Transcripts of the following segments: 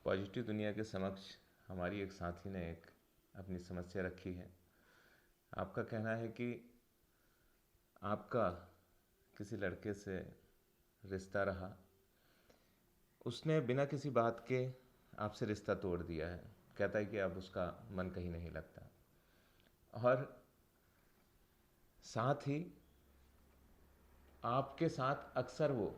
Positive दुनिया के समक्ष हमारी एक साथी ने एक अपनी समस्या रखी है। आपका कहना है कि आपका किसी लड़के से रिश्ता रहा, उसने बिना किसी बात के आपसे रिश्ता तोड़ दिया है। कहता है कि अब उसका मन कहीं नहीं लगता, और साथ ही आपके साथ अक्सर वो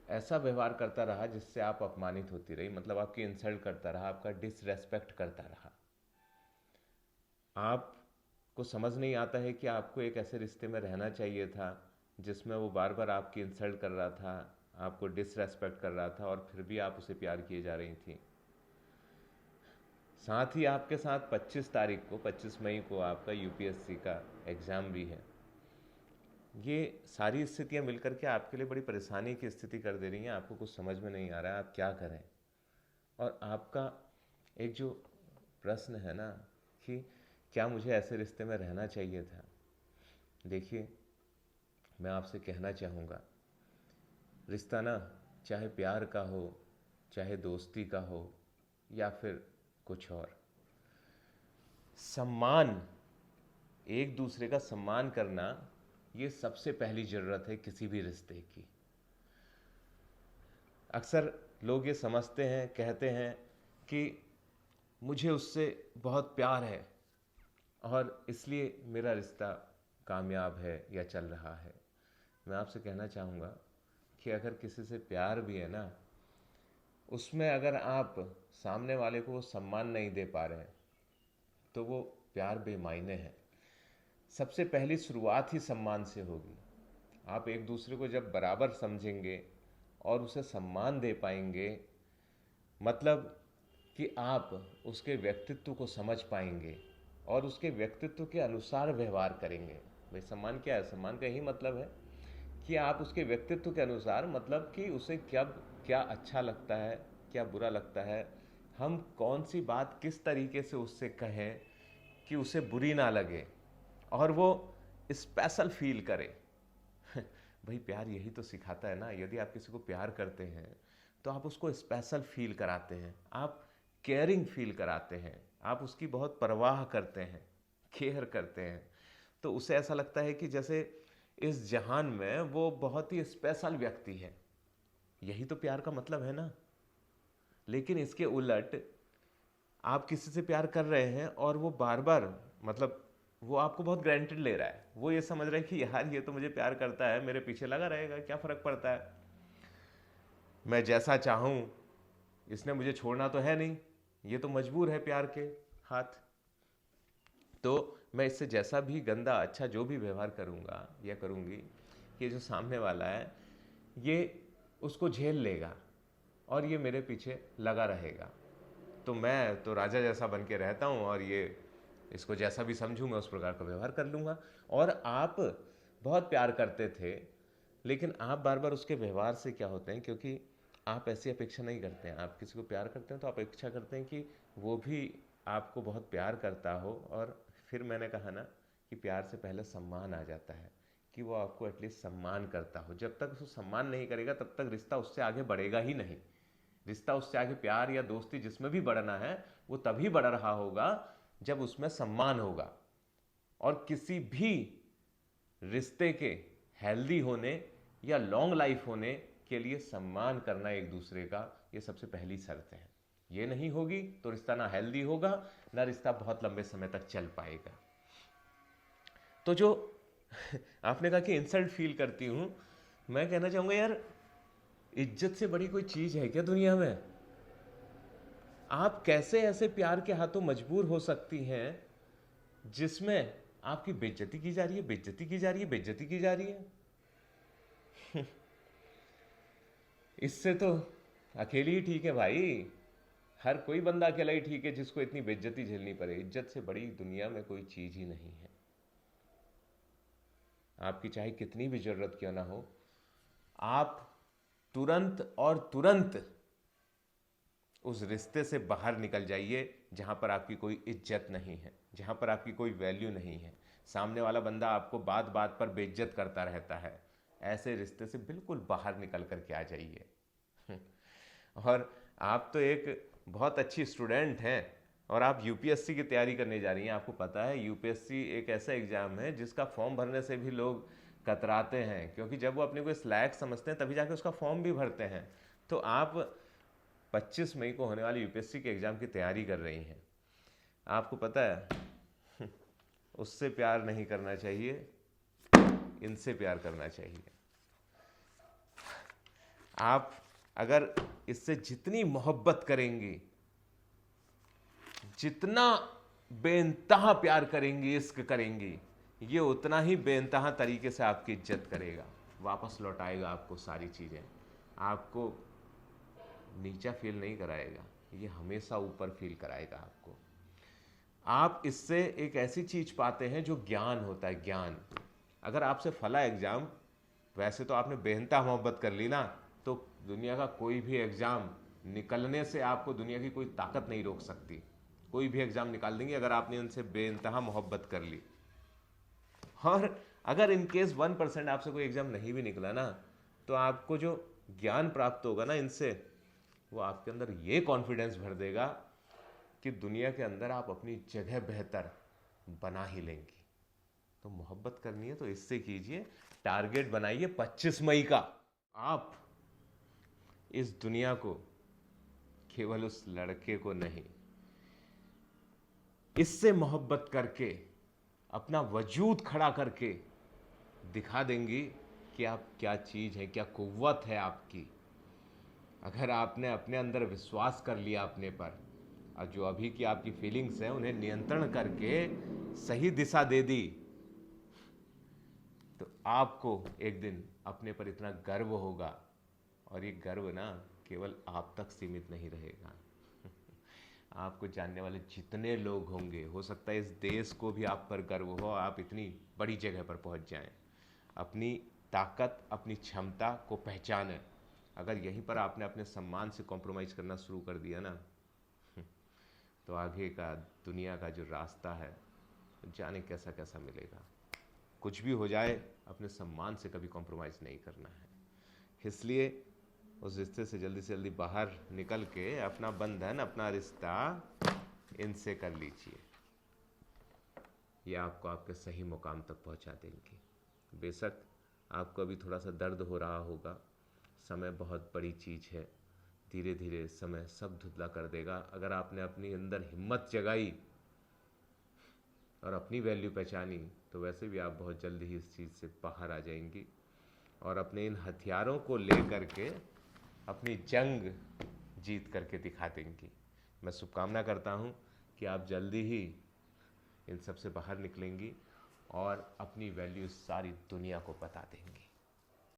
ऐसा व्यवहार करता रहा जिससे आप अपमानित होती रही, मतलब आपकी इंसल्ट करता रहा, आपका डिसरेस्पेक्ट करता रहा। आपको समझ नहीं आता है कि आपको एक ऐसे रिश्ते में रहना चाहिए था जिसमें वो बार बार आपकी इंसल्ट कर रहा था, आपको डिसरेस्पेक्ट कर रहा था, और फिर भी आप उसे प्यार किए जा रही थी। साथ ही आपके साथ 25 तारीख को 25 मई को आपका यूपीएससी का एग्ज़ाम भी है। ये सारी स्थितियां मिलकर के आपके लिए बड़ी परेशानी की स्थिति कर दे रही हैं। आपको कुछ समझ में नहीं आ रहा है आप क्या करें। और आपका एक जो प्रश्न है ना कि क्या मुझे ऐसे रिश्ते में रहना चाहिए था, देखिए मैं आपसे कहना चाहूँगा, रिश्ता ना चाहे प्यार का हो, चाहे दोस्ती का हो, या फिर कुछ और, सम्मान, एक दूसरे का सम्मान करना, ये सबसे पहली ज़रूरत है किसी भी रिश्ते की। अक्सर लोग ये समझते हैं, कहते हैं कि मुझे उससे बहुत प्यार है और इसलिए मेरा रिश्ता कामयाब है या चल रहा है। मैं आपसे कहना चाहूँगा कि अगर किसी से प्यार भी है ना, उसमें अगर आप सामने वाले को वो सम्मान नहीं दे पा रहे हैं तो वो प्यार बेमायने है। सबसे पहली शुरुआत ही सम्मान से होगी। आप एक दूसरे को जब बराबर समझेंगे और उसे सम्मान दे पाएंगे, मतलब कि आप उसके व्यक्तित्व को समझ पाएंगे और उसके व्यक्तित्व के अनुसार व्यवहार करेंगे। भाई सम्मान क्या है? सम्मान का यही मतलब है कि आप उसके व्यक्तित्व के अनुसार, मतलब कि उसे क्या क्या अच्छा लगता है, क्या बुरा लगता है, हम कौन सी बात किस तरीके से उससे कहें कि उसे बुरी ना लगे और वो स्पेशल फील करे। भाई प्यार यही तो सिखाता है ना। यदि आप किसी को प्यार करते हैं तो आप उसको स्पेशल फील कराते हैं, आप केयरिंग फील कराते हैं, आप उसकी बहुत परवाह करते हैं, केयर करते हैं, तो उसे ऐसा लगता है कि जैसे इस जहान में वो बहुत ही स्पेशल व्यक्ति है। यही तो प्यार का मतलब है ना। लेकिन इसके उलट आप किसी से प्यार कर रहे हैं और वो बार बार, मतलब वो आपको बहुत ग्रांटेड ले रहा है, वो ये समझ रहा है कि यार ये तो मुझे प्यार करता है, मेरे पीछे लगा रहेगा, क्या फ़र्क पड़ता है, मैं जैसा चाहूँ इसने मुझे छोड़ना तो है नहीं, ये तो मजबूर है प्यार के हाथ, तो मैं इससे जैसा भी गंदा अच्छा जो भी व्यवहार करूँगा या करूँगी, ये जो सामने वाला है ये उसको झेल लेगा और ये मेरे पीछे लगा रहेगा। तो मैं तो राजा जैसा बन के रहता हूँ और ये इसको जैसा भी समझूँ मैं उस प्रकार का व्यवहार कर लूँगा। और आप बहुत प्यार करते थे, लेकिन आप बार बार उसके व्यवहार से क्या होते हैं, क्योंकि आप ऐसी अपेक्षा नहीं करते हैं। आप किसी को प्यार करते हैं तो आप अपेक्षा करते हैं कि वो भी आपको बहुत प्यार करता हो। और फिर मैंने कहा ना कि प्यार से पहले सम्मान आ जाता है, कि वो आपको एटलीस्ट सम्मान करता हो। जब तक उसको सम्मान नहीं करेगा तब तक रिश्ता उससे आगे बढ़ेगा ही नहीं। रिश्ता उससे आगे, प्यार या दोस्ती जिसमें भी बढ़ना है वो तभी बढ़ रहा होगा जब उसमें सम्मान होगा। और किसी भी रिश्ते के हेल्दी होने या लॉन्ग लाइफ होने के लिए सम्मान करना एक दूसरे का, ये सबसे पहली शर्त है। ये नहीं होगी तो रिश्ता ना हेल्दी होगा, ना रिश्ता बहुत लंबे समय तक चल पाएगा। तो जो आपने कहा कि इंसल्ट फील करती हूं, मैं कहना चाहूंगा यार, इज्जत से बड़ी कोई चीज है क्या दुनिया में? आप कैसे ऐसे प्यार के हाथों मजबूर हो सकती हैं जिसमें आपकी बेइज्जती की जा रही है, बेइज्जती की जा रही है, बेइज्जती की जा रही है। इससे तो अकेली ही ठीक है भाई। हर कोई बंदा अकेला ही ठीक है जिसको इतनी बेइज्जती झेलनी पड़े। इज्जत से बड़ी दुनिया में कोई चीज ही नहीं है। आपकी चाहे कितनी भी जरूरत क्यों ना हो, आप तुरंत और तुरंत उस रिश्ते से बाहर निकल जाइए जहां पर आपकी कोई इज्जत नहीं है, जहां पर आपकी कोई वैल्यू नहीं है, सामने वाला बंदा आपको बात बात पर बेइज्जत करता रहता है। ऐसे रिश्ते से बिल्कुल बाहर निकल कर के आ जाइए। और आप तो एक बहुत अच्छी स्टूडेंट हैं और आप यूपीएससी की तैयारी करने जा रही हैं। आपको पता है यूपीएससी एक ऐसा एग्ज़ाम है जिसका फॉर्म भरने से भी लोग कतराते हैं, क्योंकि जब वो अपने को इस लायक समझते हैं तभी जाके उसका फॉर्म भी भरते हैं। तो आप 25 मई को होने वाली यूपीएससी के एग्ज़ाम की तैयारी कर रही हैं। आपको पता है उससे प्यार नहीं करना चाहिए, इनसे प्यार करना चाहिए। आप अगर इससे जितनी मोहब्बत करेंगी, जितना बेइंतहा प्यार करेंगी, इश्क करेंगी, ये उतना ही बेइंतहा तरीके से आपकी इज्जत करेगा, वापस लौटाएगा आपको सारी चीज़ें, आपको नीचा फील नहीं कराएगा, ये हमेशा ऊपर फील कराएगा आपको। आप इससे एक ऐसी चीज़ पाते हैं जो ज्ञान होता है, ज्ञान। अगर आपसे फला एग्ज़ाम, वैसे तो आपने बेइंतहा मोहब्बत कर ली ना, तो दुनिया का कोई भी एग्ज़ाम निकलने से आपको दुनिया की कोई ताकत नहीं रोक सकती। कोई भी एग्ज़ाम निकाल देंगे अगर आपने उनसे बेइंतहा मोहब्बत कर ली। और अगर इनकेस 1% आपसे कोई एग्ज़ाम नहीं भी निकला ना, तो आपको जो ज्ञान प्राप्त होगा ना इनसे, वो आपके अंदर ये कॉन्फिडेंस भर देगा कि दुनिया के अंदर आप अपनी जगह बेहतर बना ही लेंगी। तो मोहब्बत करनी है तो इससे कीजिए, टारगेट बनाइए 25 मई का। आप इस दुनिया को, केवल उस लड़के को नहीं, इससे मोहब्बत करके, अपना वजूद खड़ा करके दिखा देंगी कि आप क्या चीज़ है, क्या कुव्वत है आपकी। अगर आपने अपने अंदर विश्वास कर लिया अपने पर, और जो अभी की आपकी फीलिंग्स हैं उन्हें नियंत्रण करके सही दिशा दे दी, तो आपको एक दिन अपने पर इतना गर्व होगा। और ये गर्व ना केवल आप तक सीमित नहीं रहेगा, आपको जानने वाले जितने लोग होंगे, हो सकता है इस देश को भी आप पर गर्व हो, आप इतनी बड़ी जगह पर पहुंच जाएं। अपनी ताकत, अपनी क्षमता को पहचानें। अगर यहीं पर आपने अपने सम्मान से कॉम्प्रोमाइज़ करना शुरू कर दिया ना, तो आगे का दुनिया का जो रास्ता है, जाने कैसा कैसा मिलेगा। कुछ भी हो जाए, अपने सम्मान से कभी कॉम्प्रोमाइज़ नहीं करना है। इसलिए उस रिश्ते से जल्दी बाहर निकल के अपना बंधन, अपना रिश्ता इनसे कर लीजिए। ये आपको आपके सही मुकाम तक पहुंचा देंगे। बेशक आपको अभी थोड़ा सा दर्द हो रहा होगा, समय बहुत बड़ी चीज़ है, धीरे धीरे समय सब धुंधला कर देगा। अगर आपने अपनी अंदर हिम्मत जगाई और अपनी वैल्यू पहचानी, तो वैसे भी आप बहुत जल्दी ही इस चीज़ से बाहर आ जाएंगी और अपने इन हथियारों को ले करके अपनी जंग जीत करके दिखा देंगी। मैं शुभकामना करता हूँ कि आप जल्दी ही इन सब से बाहर निकलेंगी और अपनी वैल्यू सारी दुनिया को बता देंगी।